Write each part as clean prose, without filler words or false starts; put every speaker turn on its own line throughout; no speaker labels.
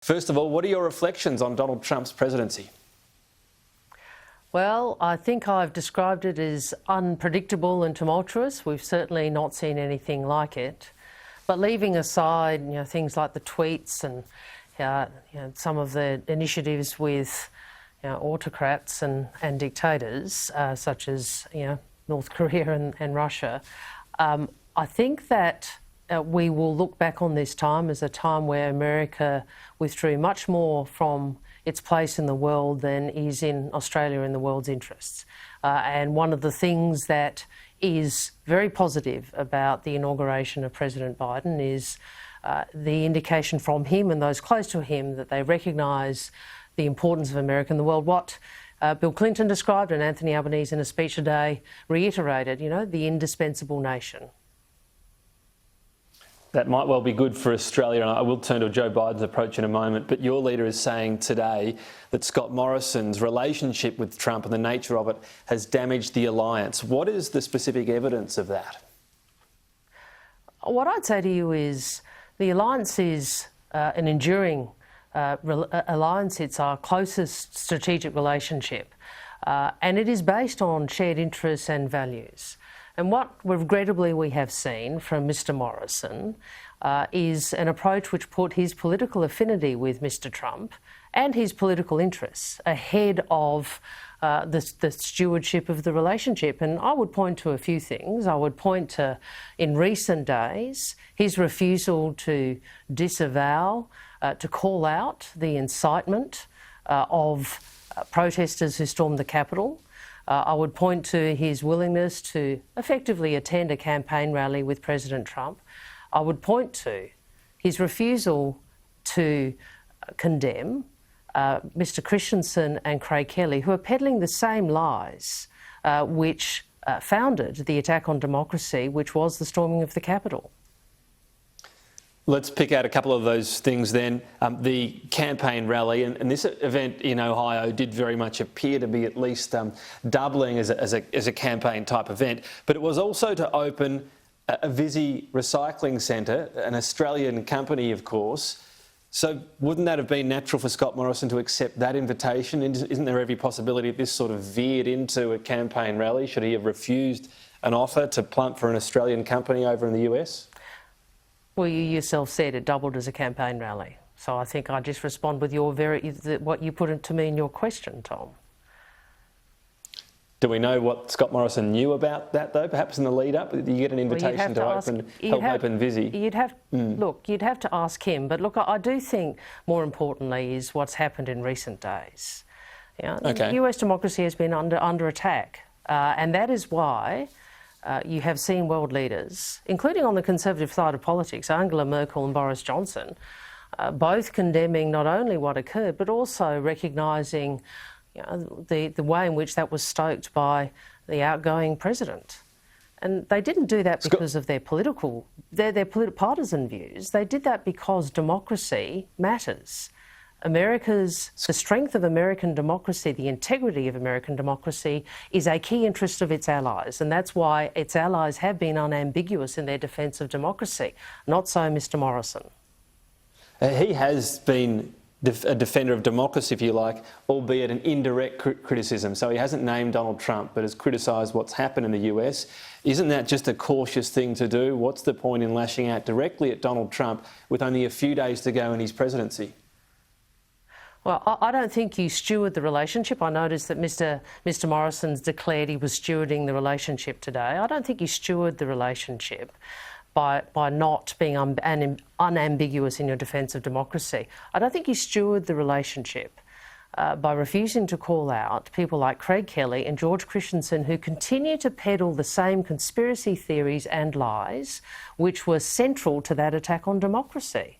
First of all, what are your reflections on Donald Trump's presidency?
Well, I think I've described it as unpredictable and tumultuous. We've certainly not seen anything like it. But leaving aside, things like the tweets and some of the initiatives with autocrats and dictators, such as North Korea and Russia, I think that we will look back on this time as a time where America withdrew much more from its place in the world than is in Australia in the world's interests. And one of the things that is very positive about the inauguration of President Biden is the indication from him and those close to him that they recognise the importance of America in the world. What Bill Clinton described and Anthony Albanese in a speech today reiterated, the indispensable nation.
That might well be good for Australia, and I will turn to Joe Biden's approach in a moment, but your leader is saying today that Scott Morrison's relationship with Trump and the nature of it has damaged the alliance. What is the specific evidence of that?
What I'd say to you is the alliance is an enduring alliance. It's our closest strategic relationship, and it is based on shared interests and values. And what regrettably we have seen from Mr Morrison is an approach which put his political affinity with Mr Trump and his political interests ahead of the stewardship of the relationship. And I would point to a few things. I would point to, in recent days, his refusal to disavow, to call out the incitement of protesters who stormed the Capitol. I would point to his willingness to effectively attend a campaign rally with President Trump. I would point to his refusal to condemn Mr Christensen and Craig Kelly, who are peddling the same lies which founded the attack on democracy, which was the storming of the Capitol.
Let's pick out a couple of those things then. The campaign rally and this event in Ohio did very much appear to be at least doubling as a campaign type event, but it was also to open a Visy recycling centre, an Australian company of course. So wouldn't that have been natural for Scott Morrison to accept that invitation? Isn't there every possibility that this sort of veered into a campaign rally? Should he have refused an offer to plump for an Australian company over in the US?
Well, you yourself said it doubled as a campaign rally. So I think I just respond with what you put it to me in your question, Tom.
Do we know what Scott Morrison knew about that, though? Perhaps in the lead-up, you get an invitation to help open Visy.
Look, you'd have to ask him. But look, I do think more importantly is what's happened in recent days. US democracy has been under attack, and that is why you have seen world leaders, including on the Conservative side of politics, Angela Merkel and Boris Johnson, both condemning not only what occurred, but also recognising the way in which that was stoked by the outgoing president. And they didn't do that because of their partisan views. They did that because democracy matters. The strength of American democracy, the integrity of American democracy is a key interest of its allies, and that's why its allies have been unambiguous in their defence of democracy. Not so Mr Morrison.
He has been a defender of democracy, if you like, albeit an indirect criticism. So he hasn't named Donald Trump, but has criticised what's happened in the US. Isn't that just a cautious thing to do? What's the point in lashing out directly at Donald Trump with only a few days to go in his presidency?
Well, I don't think you steward the relationship. I noticed that Mr Morrison's declared he was stewarding the relationship today. I don't think you steward the relationship by not being unambiguous in your defence of democracy. I don't think you steward the relationship by refusing to call out people like Craig Kelly and George Christensen, who continue to peddle the same conspiracy theories and lies which were central to that attack on democracy.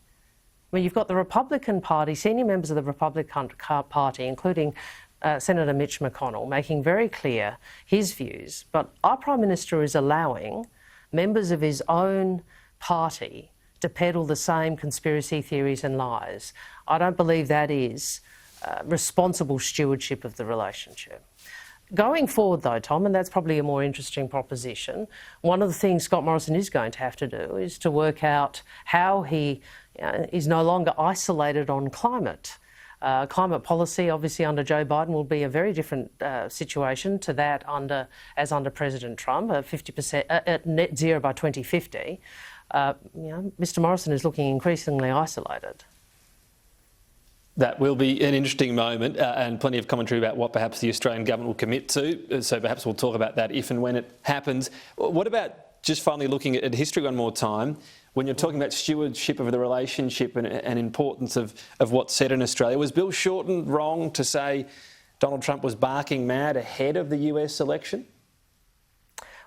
I mean, you've got the Republican Party, senior members of the Republican Party, including Senator Mitch McConnell, making very clear his views. But our Prime Minister is allowing members of his own party to peddle the same conspiracy theories and lies. I don't believe that is responsible stewardship of the relationship. Going forward though, Tom, and that's probably a more interesting proposition, one of the things Scott Morrison is going to have to do is to work out how he is no longer isolated on climate. Climate policy, obviously under Joe Biden, will be a very different situation to that under President Trump, 50% at net zero by 2050. Mr. Morrison is looking increasingly isolated.
That will be an interesting moment and plenty of commentary about what perhaps the Australian government will commit to. So perhaps we'll talk about that if and when it happens. What about just finally looking at history one more time? When you're talking about stewardship of the relationship and importance of what's said in Australia, was Bill Shorten wrong to say Donald Trump was barking mad ahead of the US election?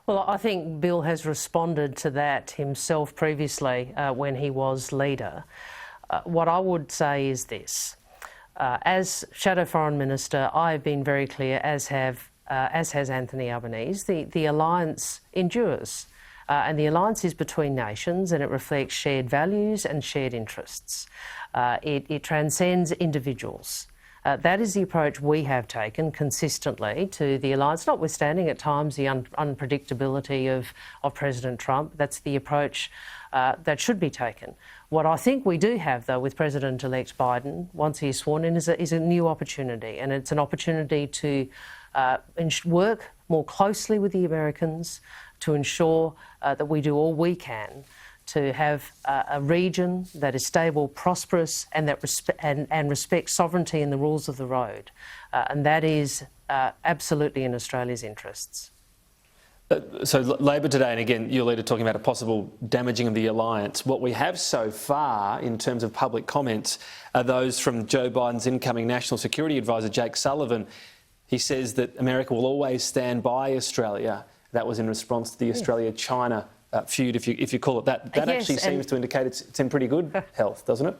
Well, I think Bill has responded to that himself previously when he was leader. What I would say is this. As Shadow Foreign Minister, I have been very clear, as has Anthony Albanese, the alliance endures. And the alliance is between nations and it reflects shared values and shared interests. It transcends individuals. That is the approach we have taken consistently to the alliance, notwithstanding at times the unpredictability of President Trump. That's the approach that should be taken. What I think we do have, though, with President-elect Biden, once he is sworn in, is a new opportunity, and it's an opportunity to work more closely with the Americans to ensure that we do all we can to have a region that is stable, prosperous, and that respects sovereignty and the rules of the road. And that is absolutely in Australia's interests.
So Labor today, and again, your leader talking about a possible damaging of the alliance. What we have so far in terms of public comments are those from Joe Biden's incoming National Security Advisor, Jake Sullivan. He says that America will always stand by Australia. That was in response to the Australia-China feud, if you call it that. That actually seems to indicate it's in pretty good health, doesn't it?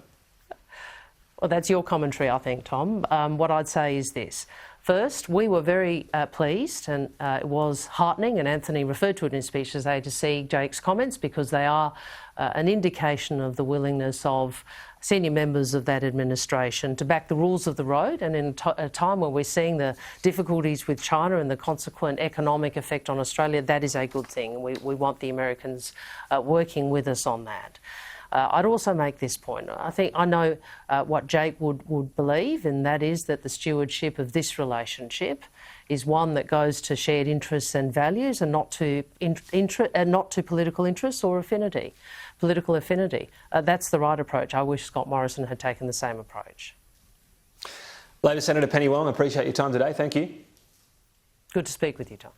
Well, that's your commentary, I think, Tom. What I'd say is this. First, we were very pleased, and it was heartening, and Anthony referred to it in his speech today, to see Jake's comments, because they are an indication of the willingness of senior members of that administration to back the rules of the road. And in a time when we're seeing the difficulties with China and the consequent economic effect on Australia, that is a good thing. We want the Americans working with us on that. I'd also make this point. I know what Jake would believe, and that is that the stewardship of this relationship is one that goes to shared interests and values, and not to political interests or political affinity. That's the right approach. I wish Scott Morrison had taken the same approach.
Labor Senator Penny Wong, I appreciate your time today. Thank you.
Good to speak with you, Tom.